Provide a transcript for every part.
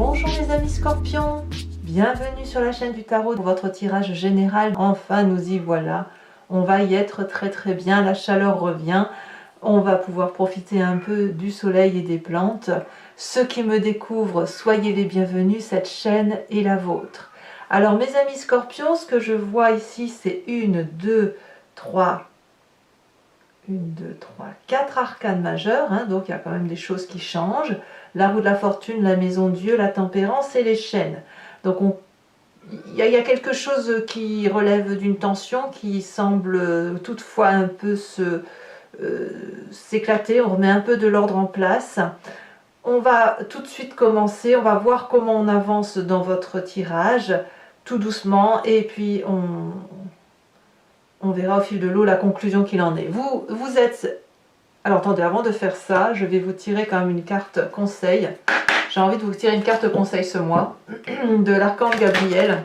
Bonjour les amis scorpions, bienvenue sur la chaîne du tarot pour votre tirage général. Enfin nous y voilà, on va y être très bien, la chaleur revient, on va pouvoir profiter un peu du soleil et des plantes. Ceux qui me découvrent, soyez les bienvenus, cette chaîne est la vôtre. Alors mes amis scorpions, ce que je vois ici c'est 4 arcanes majeures, hein, donc il y a quand même des choses qui changent. La roue de la fortune, la maison Dieu, la tempérance et les chênes. Donc il y a quelque chose qui relève d'une tension qui semble toutefois un peu s'éclater. On remet un peu de l'ordre en place. On va tout de suite commencer, on va voir comment on avance dans votre tirage, tout doucement, et puis on verra au fil de l'eau la conclusion qu'il en est. Vous êtes... Alors attendez, avant de faire ça, je vais vous tirer quand même une carte conseil. J'ai envie de vous tirer une carte conseil ce mois, de l'archange Gabriel,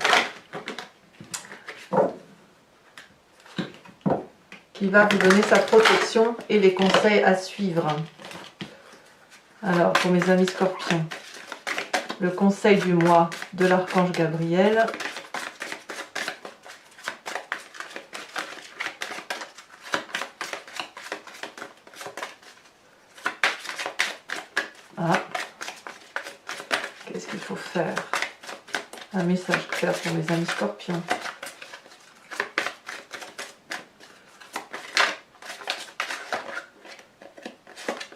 qui va vous donner sa protection et les conseils à suivre. Alors, pour mes amis scorpions, le conseil du mois de l'archange Gabriel. Ah, qu'est-ce qu'il faut faire? Un message clair pour mes amis scorpions.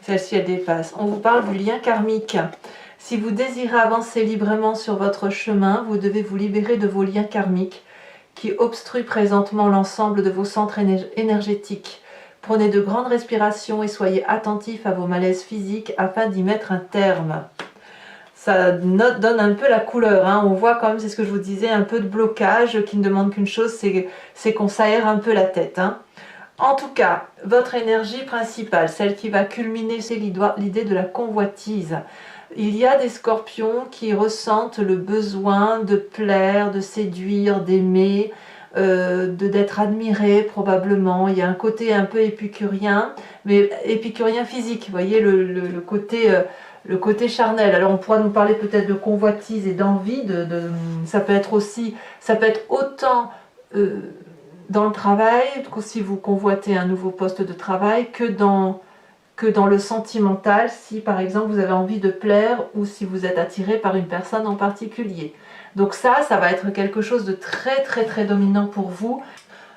Celle-ci, elle dépasse. On vous parle du lien karmique. Si vous désirez avancer librement sur votre chemin, vous devez vous libérer de vos liens karmiques qui obstruent présentement l'ensemble de vos centres énergétiques. Prenez de grandes respirations et soyez attentifs à vos malaises physiques afin d'y mettre un terme. Ça donne un peu la couleur, hein. On voit comme, c'est ce que je vous disais, un peu de blocage qui ne demande qu'une chose, c'est qu'on s'aère un peu la tête, hein. En tout cas, votre énergie principale, celle qui va culminer, c'est l'idée de la convoitise. Il y a des scorpions qui ressentent le besoin de plaire, de séduire, d'aimer, d'être admirés probablement. Il y a un côté un peu épicurien, mais épicurien physique, vous voyez, le côté charnel. Alors on pourra nous parler peut-être de convoitise et d'envie, ça peut être autant dans le travail, si vous convoitez un nouveau poste de travail, que dans le sentimental, si par exemple vous avez envie de plaire ou si vous êtes attiré par une personne en particulier. Donc ça va être quelque chose de très dominant pour vous.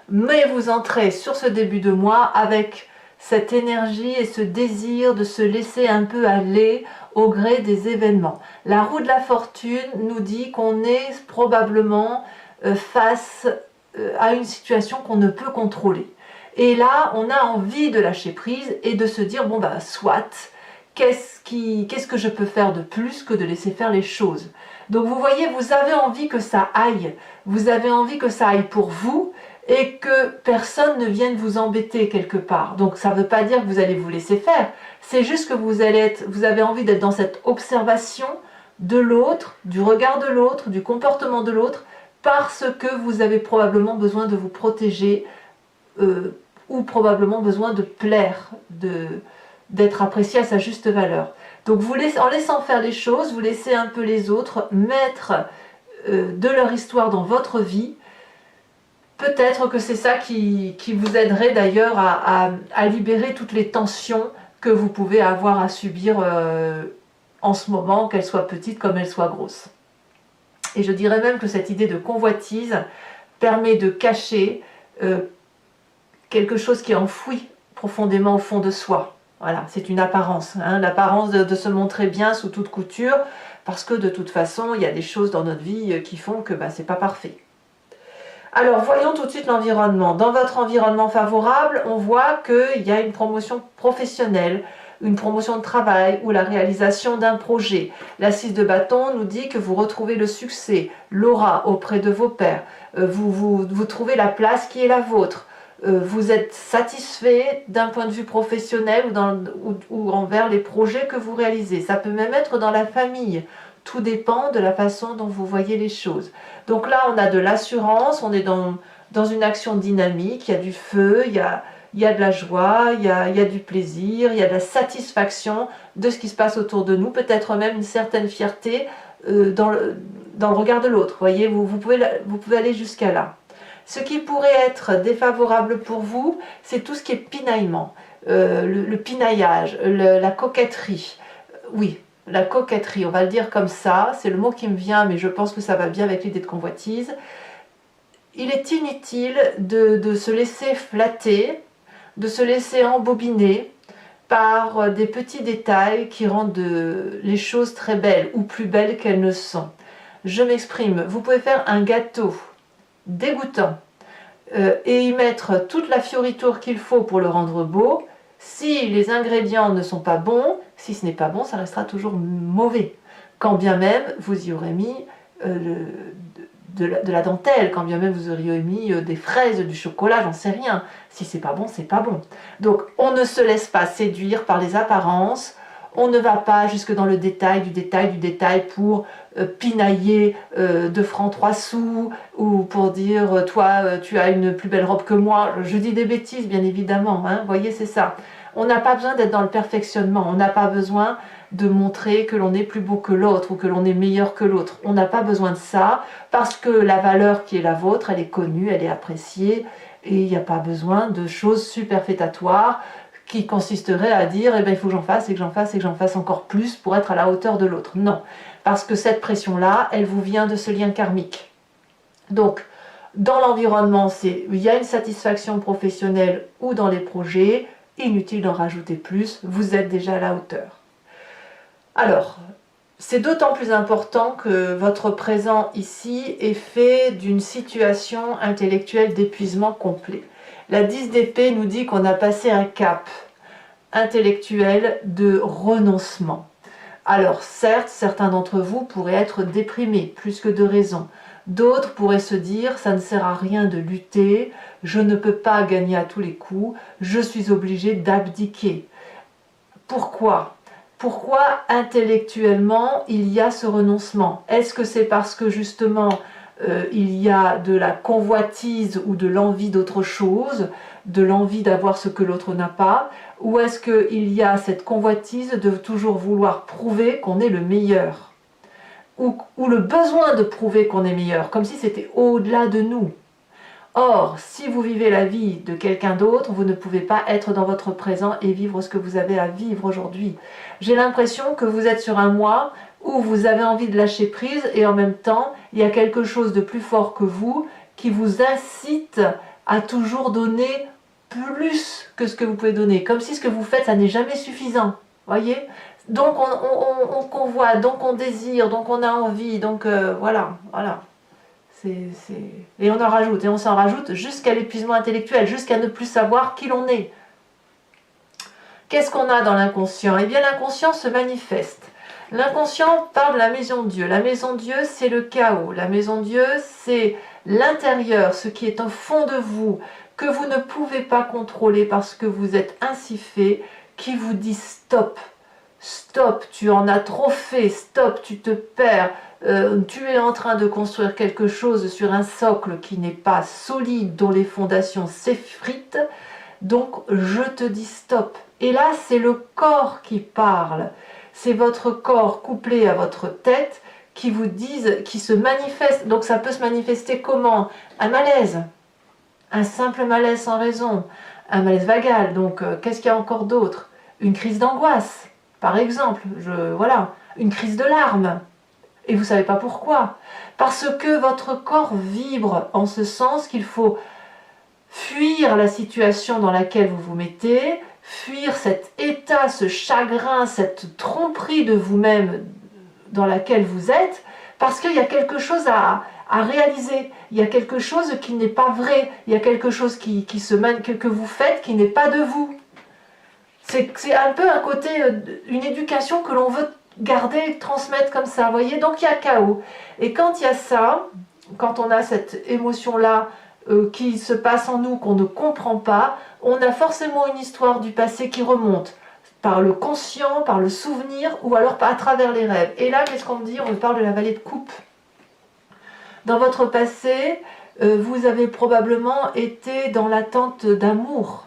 Mais vous entrez sur ce début de mois avec cette énergie et ce désir de se laisser un peu aller au gré des événements. La roue de la fortune nous dit qu'on est probablement face à une situation qu'on ne peut contrôler. Et là, on a envie de lâcher prise et de se dire, bon bah soit, qu'est-ce que je peux faire de plus que de laisser faire les choses? Donc vous voyez, vous avez envie que ça aille, vous avez envie que ça aille pour vous et que personne ne vienne vous embêter quelque part. Donc ça ne veut pas dire que vous allez vous laisser faire, c'est juste que vous avez envie d'être dans cette observation de l'autre, du regard de l'autre, du comportement de l'autre, parce que vous avez probablement besoin de vous protéger ou probablement besoin de plaire, d'être apprécié à sa juste valeur. Donc en laissant faire les choses, vous laissez un peu les autres mettre de leur histoire dans votre vie. Peut-être que c'est ça qui vous aiderait d'ailleurs à libérer toutes les tensions que vous pouvez avoir à subir en ce moment, qu'elles soient petites comme elles soient grosses. Et je dirais même que cette idée de convoitise permet de cacher quelque chose qui est enfoui profondément au fond de soi. Voilà, c'est une apparence, hein, l'apparence de se montrer bien sous toute couture, parce que de toute façon, il y a des choses dans notre vie qui font que c'est pas parfait. Alors, voyons tout de suite l'environnement. Dans votre environnement favorable, on voit qu'il y a une promotion professionnelle, une promotion de travail ou la réalisation d'un projet. La 6 de bâton nous dit que vous retrouvez le succès, l'aura auprès de vos pairs. Vous trouvez la place qui est la vôtre. Vous êtes satisfait d'un point de vue professionnel ou envers les projets que vous réalisez. Ça peut même être dans la famille. Tout dépend de la façon dont vous voyez les choses. Donc là, on a de l'assurance, on est dans une action dynamique, il y a du feu, il y a de la joie, il y a du plaisir, il y a de la satisfaction de ce qui se passe autour de nous, peut-être même une certaine fierté dans le regard de l'autre. Voyez, vous pouvez aller jusqu'à là. Ce qui pourrait être défavorable pour vous, c'est tout ce qui est pinaillement, le pinaillage, la coquetterie. Oui, la coquetterie, on va le dire comme ça, c'est le mot qui me vient, mais je pense que ça va bien avec l'idée de convoitise. Il est inutile de se laisser flatter, de se laisser embobiner par des petits détails qui rendent les choses très belles ou plus belles qu'elles ne sont. Je m'exprime, vous pouvez faire un gâteau dégoûtant et y mettre toute la fioriture qu'il faut pour le rendre beau. Si les ingrédients ne sont pas bons, si ce n'est pas bon, ça restera toujours mauvais. Quand bien même vous y aurez mis de la dentelle, quand bien même vous auriez mis des fraises, du chocolat, j'en sais rien. Si c'est pas bon, c'est pas bon. Donc on ne se laisse pas séduire par les apparences, on ne va pas jusque dans le détail du détail du détail pour pinailler 2 francs 3 sous ou pour dire toi tu as une plus belle robe que moi. Je dis des bêtises bien évidemment, hein, vous voyez, c'est ça. On n'a pas besoin d'être dans le perfectionnement, on n'a pas besoin de montrer que l'on est plus beau que l'autre ou que l'on est meilleur que l'autre. On n'a pas besoin de ça parce que la valeur qui est la vôtre, elle est connue, elle est appréciée et il n'y a pas besoin de choses superfétatoires qui consisteraient à dire eh ben, il faut que j'en fasse et que j'en fasse et que j'en fasse encore plus pour être à la hauteur de l'autre. Non, parce que cette pression-là, elle vous vient de ce lien karmique. Donc, dans l'environnement, il y a une satisfaction professionnelle ou dans les projets, inutile d'en rajouter plus, vous êtes déjà à la hauteur. Alors, c'est d'autant plus important que votre présent ici est fait d'une situation intellectuelle d'épuisement complet. La 10 d'épée nous dit qu'on a passé un cap intellectuel de renoncement. Alors certes, certains d'entre vous pourraient être déprimés, plus que de raison. D'autres pourraient se dire, ça ne sert à rien de lutter, je ne peux pas gagner à tous les coups, je suis obligé d'abdiquer. Pourquoi ? Pourquoi intellectuellement il y a ce renoncement? Est-ce que c'est parce que justement il y a de la convoitise ou de l'envie d'autre chose, de l'envie d'avoir ce que l'autre n'a pas, ou est-ce qu'il y a cette convoitise de toujours vouloir prouver qu'on est le meilleur, ou le besoin de prouver qu'on est meilleur, comme si c'était au-delà de nous? Or, si vous vivez la vie de quelqu'un d'autre, vous ne pouvez pas être dans votre présent et vivre ce que vous avez à vivre aujourd'hui. J'ai l'impression que vous êtes sur un mois où vous avez envie de lâcher prise et en même temps, il y a quelque chose de plus fort que vous qui vous incite à toujours donner plus que ce que vous pouvez donner. Comme si ce que vous faites, ça n'est jamais suffisant. Voyez ? Donc on convoite, donc on désire, donc on a envie, donc voilà. Et on en rajoute, et on s'en rajoute jusqu'à l'épuisement intellectuel, jusqu'à ne plus savoir qui l'on est. Qu'est-ce qu'on a dans l'inconscient? Eh bien, l'inconscient se manifeste. L'inconscient parle de la maison de Dieu. La maison de Dieu, c'est le chaos. La maison de Dieu, c'est l'intérieur, ce qui est au fond de vous, que vous ne pouvez pas contrôler parce que vous êtes ainsi fait, qui vous dit stop. Stop, tu en as trop fait, stop, tu te perds. Tu es en train de construire quelque chose sur un socle qui n'est pas solide, dont les fondations s'effritent, donc je te dis stop. Et là, c'est le corps qui parle, c'est votre corps couplé à votre tête qui vous disent, qui se manifeste. Donc ça peut se manifester comment? Un malaise, un simple malaise sans raison, un malaise vagal. Donc qu'est-ce qu'il y a encore d'autre? Une crise d'angoisse, par exemple, voilà, une crise de larmes. Et vous ne savez pas pourquoi. Parce que votre corps vibre en ce sens qu'il faut fuir la situation dans laquelle vous vous mettez, fuir cet état, ce chagrin, cette tromperie de vous-même dans laquelle vous êtes, parce qu'il y a quelque chose à réaliser, il y a quelque chose qui n'est pas vrai, il y a quelque chose que vous faites qui n'est pas de vous. C'est un peu un côté, une éducation que l'on veut garder, transmettre comme ça, vous voyez, donc il y a chaos. Et quand il y a ça, quand on a cette émotion-là qui se passe en nous, qu'on ne comprend pas, on a forcément une histoire du passé qui remonte, par le conscient, par le souvenir, ou alors à travers les rêves. Et là, qu'est-ce qu'on dit? On parle de la vallée de coupe. Dans votre passé, vous avez probablement été dans l'attente d'amour.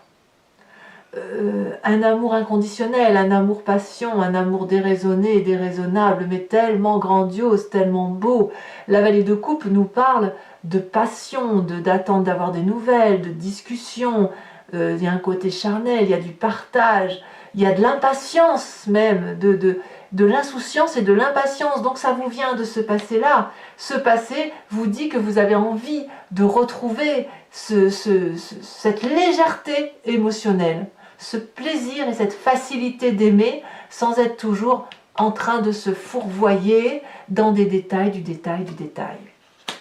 un amour inconditionnel, un amour passion, un amour déraisonné et déraisonnable, mais tellement grandiose, tellement beau. La Vallée de Coupe nous parle de passion, d'attente d'avoir des nouvelles, de discussion. Il y a un côté charnel, il y a du partage, il y a de l'impatience même, de l'insouciance et de l'impatience. Donc ça vous vient de ce passé-là. Ce passé vous dit que vous avez envie de retrouver cette légèreté émotionnelle, ce plaisir et cette facilité d'aimer sans être toujours en train de se fourvoyer dans des détails, du détail, du détail.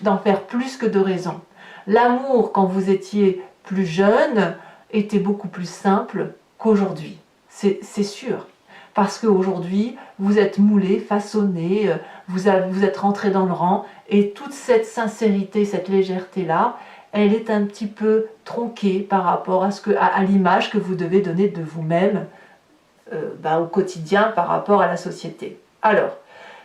D'en faire plus que de raison. L'amour, quand vous étiez plus jeune, était beaucoup plus simple qu'aujourd'hui. C'est sûr. Parce qu'aujourd'hui, vous êtes moulé, façonné, vous êtes rentré dans le rang, et toute cette sincérité, cette légèreté-là, elle est un petit peu tronquée par rapport à l'image que vous devez donner de vous-même au quotidien par rapport à la société. Alors,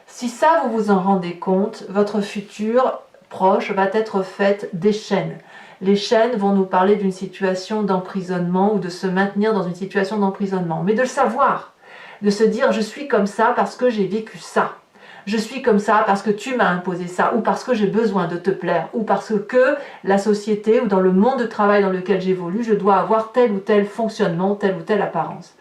si ça vous vous en rendez compte, votre futur proche va être fait des chaînes. Les chaînes vont nous parler d'une situation d'emprisonnement ou de se maintenir dans une situation d'emprisonnement. Mais de le savoir, de se dire je suis comme ça parce que j'ai vécu ça. Je suis comme ça parce que tu m'as imposé ça, ou parce que j'ai besoin de te plaire, ou parce que la société ou dans le monde de travail dans lequel j'évolue, je dois avoir tel ou tel fonctionnement, telle ou telle apparence.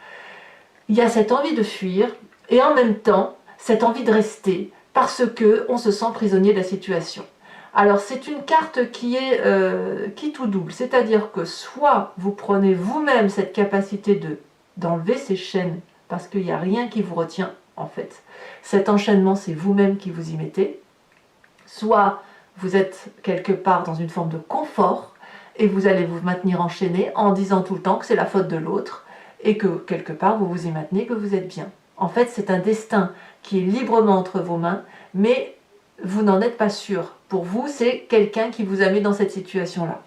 Il y a cette envie de fuir et en même temps cette envie de rester parce qu'on se sent prisonnier de la situation. Alors c'est une carte qui est qui tout double, c'est-à-dire que soit vous prenez vous-même cette capacité d'enlever ces chaînes parce qu'il n'y a rien qui vous retient en fait. Cet enchaînement, c'est vous-même qui vous y mettez. Soit vous êtes quelque part dans une forme de confort et vous allez vous maintenir enchaîné en disant tout le temps que c'est la faute de l'autre et que quelque part vous vous y maintenez, que vous êtes bien. En fait, c'est un destin qui est librement entre vos mains, mais vous n'en êtes pas sûr. Pour vous, c'est quelqu'un qui vous a mis dans cette situation-là.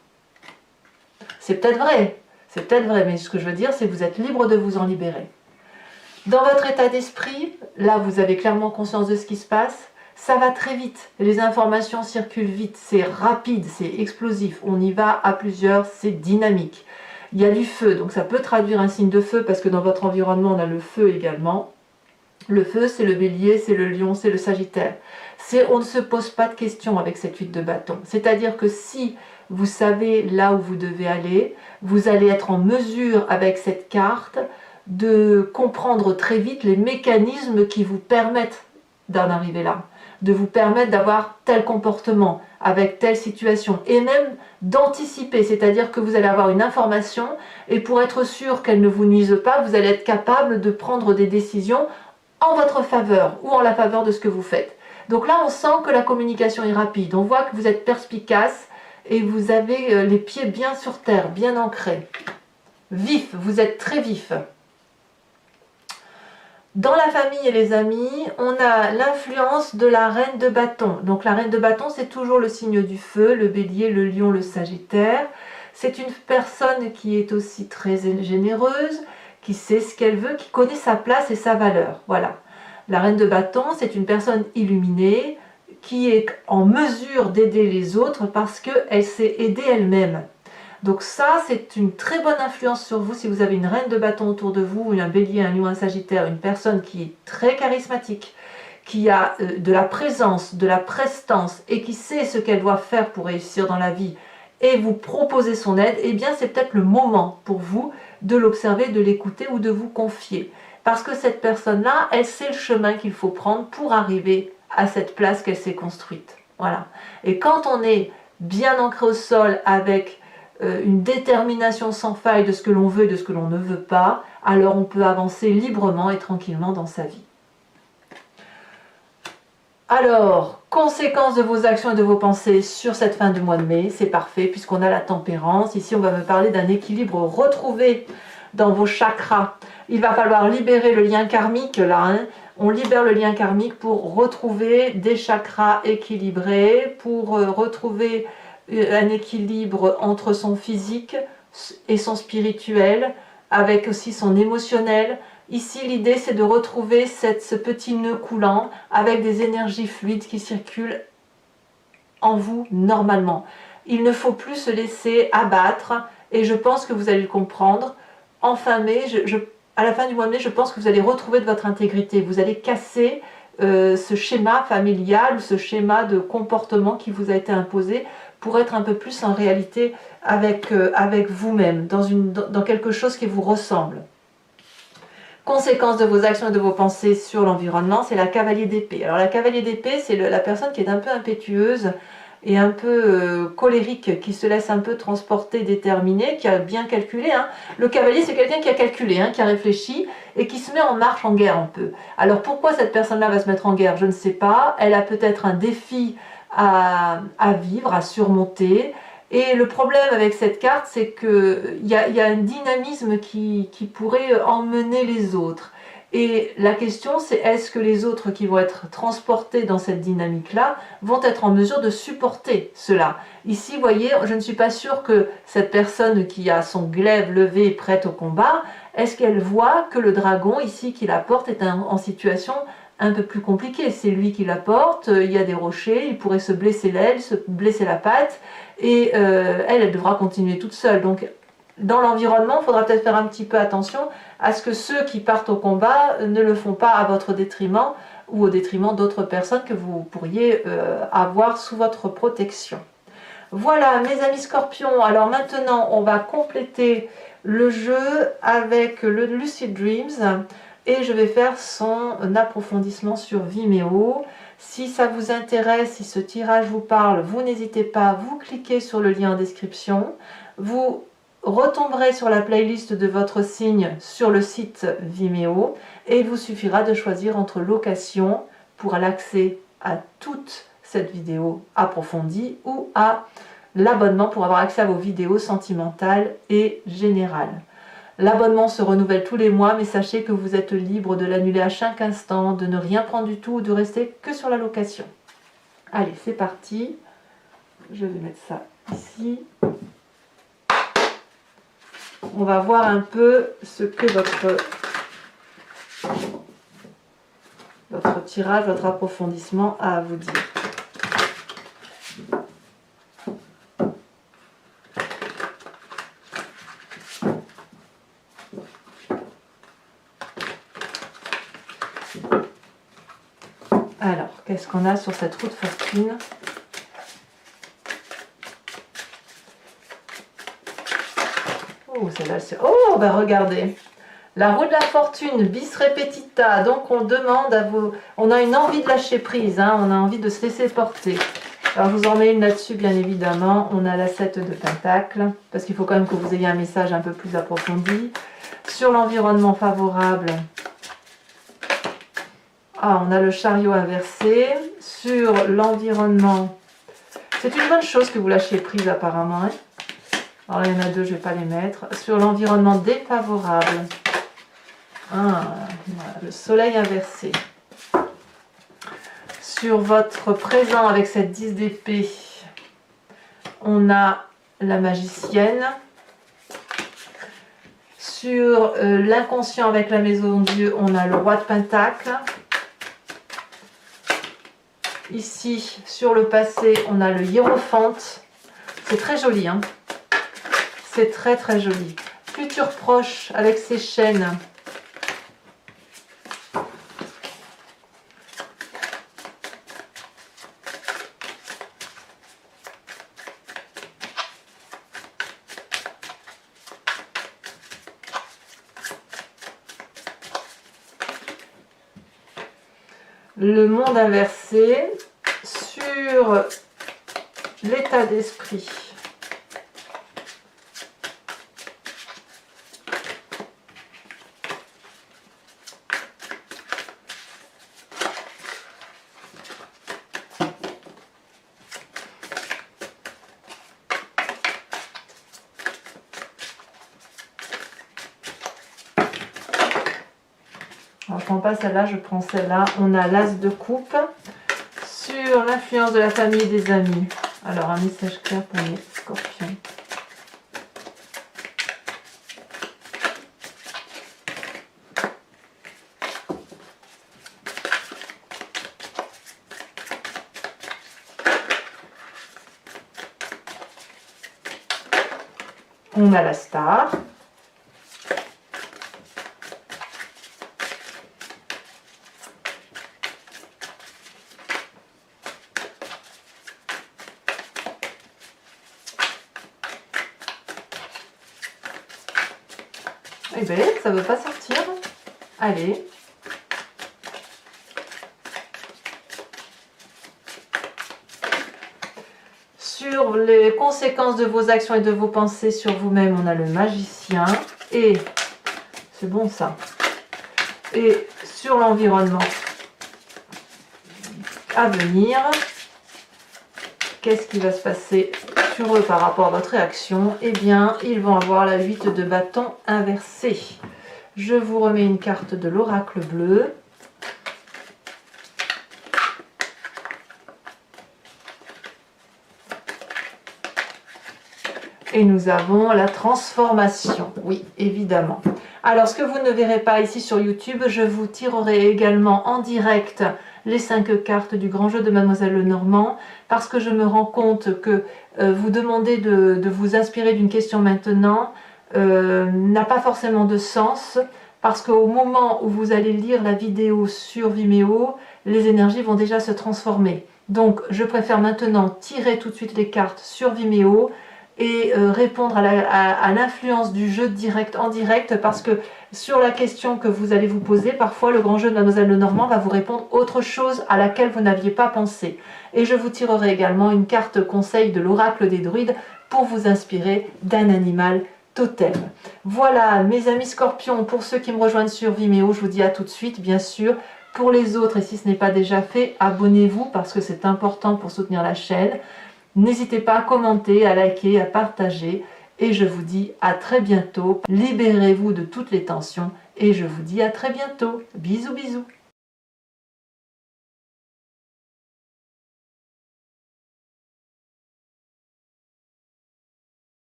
C'est peut-être vrai, mais ce que je veux dire, c'est que vous êtes libre de vous en libérer. Dans votre état d'esprit, là vous avez clairement conscience de ce qui se passe, ça va très vite, les informations circulent vite, c'est rapide, c'est explosif, on y va à plusieurs, c'est dynamique. Il y a du feu, donc ça peut traduire un signe de feu parce que dans votre environnement on a le feu également. Le feu c'est le bélier, c'est le lion, c'est le sagittaire. On ne se pose pas de questions avec cette 8 de bâton, c'est-à-dire que si vous savez là où vous devez aller, vous allez être en mesure avec cette carte de comprendre très vite les mécanismes qui vous permettent d'en arriver là, de vous permettre d'avoir tel comportement avec telle situation et même d'anticiper, c'est-à-dire que vous allez avoir une information et pour être sûr qu'elle ne vous nuise pas, vous allez être capable de prendre des décisions en votre faveur ou en la faveur de ce que vous faites. Donc là, on sent que la communication est rapide, on voit que vous êtes perspicace et vous avez les pieds bien sur terre, bien ancrés. Vif, vous êtes très vif. Dans la famille et les amis, on a l'influence de la reine de bâton. Donc la reine de bâton, c'est toujours le signe du feu, le bélier, le lion, le sagittaire. C'est une personne qui est aussi très généreuse, qui sait ce qu'elle veut, qui connaît sa place et sa valeur. Voilà. La reine de bâton, c'est une personne illuminée, qui est en mesure d'aider les autres parce qu'elle s'est aidée elle-même. Donc ça, c'est une très bonne influence sur vous si vous avez une reine de bâton autour de vous, un bélier, un lion, un sagittaire, une personne qui est très charismatique, qui a de la présence, de la prestance et qui sait ce qu'elle doit faire pour réussir dans la vie et vous proposer son aide, eh bien c'est peut-être le moment pour vous de l'observer, de l'écouter ou de vous confier. Parce que cette personne-là, elle sait le chemin qu'il faut prendre pour arriver à cette place qu'elle s'est construite. Voilà. Et quand on est bien ancré au sol avec une détermination sans faille de ce que l'on veut et de ce que l'on ne veut pas, alors on peut avancer librement et tranquillement dans sa vie. Alors, conséquences de vos actions et de vos pensées sur cette fin de mois de mai, c'est parfait puisqu'on a la tempérance. Ici, on va me parler d'un équilibre retrouvé dans vos chakras. Il va falloir libérer le lien karmique, là, hein. On libère le lien karmique pour retrouver des chakras équilibrés, pour retrouver un équilibre entre son physique et son spirituel, avec aussi son émotionnel. Ici, l'idée, c'est de retrouver ce petit nœud coulant avec des énergies fluides qui circulent en vous normalement. Il ne faut plus se laisser abattre, et je pense que vous allez le comprendre. en fin mai, à la fin du mois de mai, je pense que vous allez retrouver de votre intégrité. Vous allez casser ce schéma familial, ce schéma de comportement qui vous a été imposé pour être un peu plus en réalité avec vous-même, dans quelque chose qui vous ressemble. Conséquence de vos actions et de vos pensées sur l'environnement, c'est la cavalier d'épée. Alors la cavalier d'épée, c'est la personne qui est un peu impétueuse et un peu colérique, qui se laisse un peu transporter, déterminer, qui a bien calculé. Hein. Le cavalier, c'est quelqu'un qui a calculé, hein, qui a réfléchi et qui se met en marche, en guerre un peu. Alors pourquoi cette personne-là va se mettre en guerre? Je ne sais pas. Elle a peut-être un défi à vivre, à surmonter. Et le problème avec cette carte, c'est qu'il y a un dynamisme qui pourrait emmener les autres. Et la question, c'est est-ce que les autres qui vont être transportés dans cette dynamique-là vont être en mesure de supporter cela? Ici, vous voyez, je ne suis pas sûre que cette personne qui a son glaive levé prête au combat, est-ce qu'elle voit que le dragon, ici, qui la porte, est en situation un peu plus compliquée? C'est lui qui la porte, il y a des rochers, il pourrait se blesser l'aile, se blesser la patte, et elle devra continuer toute seule. Donc, dans l'environnement, il faudra peut-être faire un petit peu attention à ce que ceux qui partent au combat ne le font pas à votre détriment ou au détriment d'autres personnes que vous pourriez avoir sous votre protection. Voilà mes amis scorpions, alors maintenant on va compléter le jeu avec le Lucid Dreams et je vais faire son approfondissement sur Vimeo. Si ça vous intéresse, si ce tirage vous parle, vous n'hésitez pas, vous cliquez sur le lien en description, vous retomberez sur la playlist de votre signe sur le site Vimeo et il vous suffira de choisir entre location pour l'accès à toute cette vidéo approfondie ou à l'abonnement pour avoir accès à vos vidéos sentimentales et générales. L'abonnement se renouvelle tous les mois, mais sachez que vous êtes libre de l'annuler à chaque instant, de ne rien prendre du tout ou de rester que sur la location. Allez, c'est parti. Je vais mettre ça ici. On va voir un peu ce que votre tirage, votre approfondissement a à vous dire. Alors, qu'est-ce qu'on a sur cette roue de fortune? Oh, celle-là, c'est... Oh, bah regardez. La roue de la fortune, bis repetita. Donc, on demande à vous... On a une envie de lâcher prise, hein, on a envie de se laisser porter. Alors, je vous en mets une là-dessus, bien évidemment. On a la 7 de Pentacle, parce qu'il faut quand même que vous ayez un message un peu plus approfondi. Sur l'environnement favorable... Ah, on a le chariot inversé. Sur l'environnement, c'est une bonne chose que vous lâchiez prise apparemment. Hein. Alors il y en a deux, je ne vais pas les mettre. Sur l'environnement défavorable, voilà, le soleil inversé. Sur votre présent avec cette 10 d'épée, on a la magicienne. Sur l'inconscient avec la maison de Dieu, on a le roi de Pentacle. Ici, sur le passé, on a le hiérophante. C'est très joli, hein. C'est très très joli. Futur proche avec ses chaînes. Le monde inversé sur l'état d'esprit. Alors, je ne prends pas celle-là, je prends celle-là. On a l'as de coupe sur l'influence de la famille et des amis. Alors, un message clair pour les scorpions. On a la star. Eh bien, ça ne veut pas sortir. Allez. Sur les conséquences de vos actions et de vos pensées sur vous-même, on a le magicien. Et, c'est bon ça. Et sur l'environnement à venir, qu'est-ce qui va se passer sur eux par rapport à votre réaction? Eh bien, ils vont avoir la 8 de bâton inversée. Je vous remets une carte de l'oracle bleu. Et nous avons la transformation, oui, évidemment. Alors, ce que vous ne verrez pas ici sur YouTube, je vous tirerai également en direct les 5 cartes du grand jeu de Mademoiselle Lenormand, parce que je me rends compte que vous demander de vous inspirer d'une question maintenant n'a pas forcément de sens, parce qu'au moment où vous allez lire la vidéo sur Vimeo, les énergies vont déjà se transformer. Donc, je préfère maintenant tirer tout de suite les cartes sur Vimeo, et répondre à l'influence du jeu direct en direct, parce que sur la question que vous allez vous poser, parfois le grand jeu de Mademoiselle Lenormand va vous répondre autre chose à laquelle vous n'aviez pas pensé. Et je vous tirerai également une carte conseil de l'oracle des druides pour vous inspirer d'un animal totem. Voilà mes amis scorpions, pour ceux qui me rejoignent sur Vimeo, je vous dis à tout de suite bien sûr. Pour les autres, et si ce n'est pas déjà fait, abonnez-vous parce que c'est important pour soutenir la chaîne. N'hésitez pas à commenter, à liker, à partager. Et je vous dis à très bientôt. Libérez-vous de toutes les tensions. Et je vous dis à très bientôt. Bisous, bisous.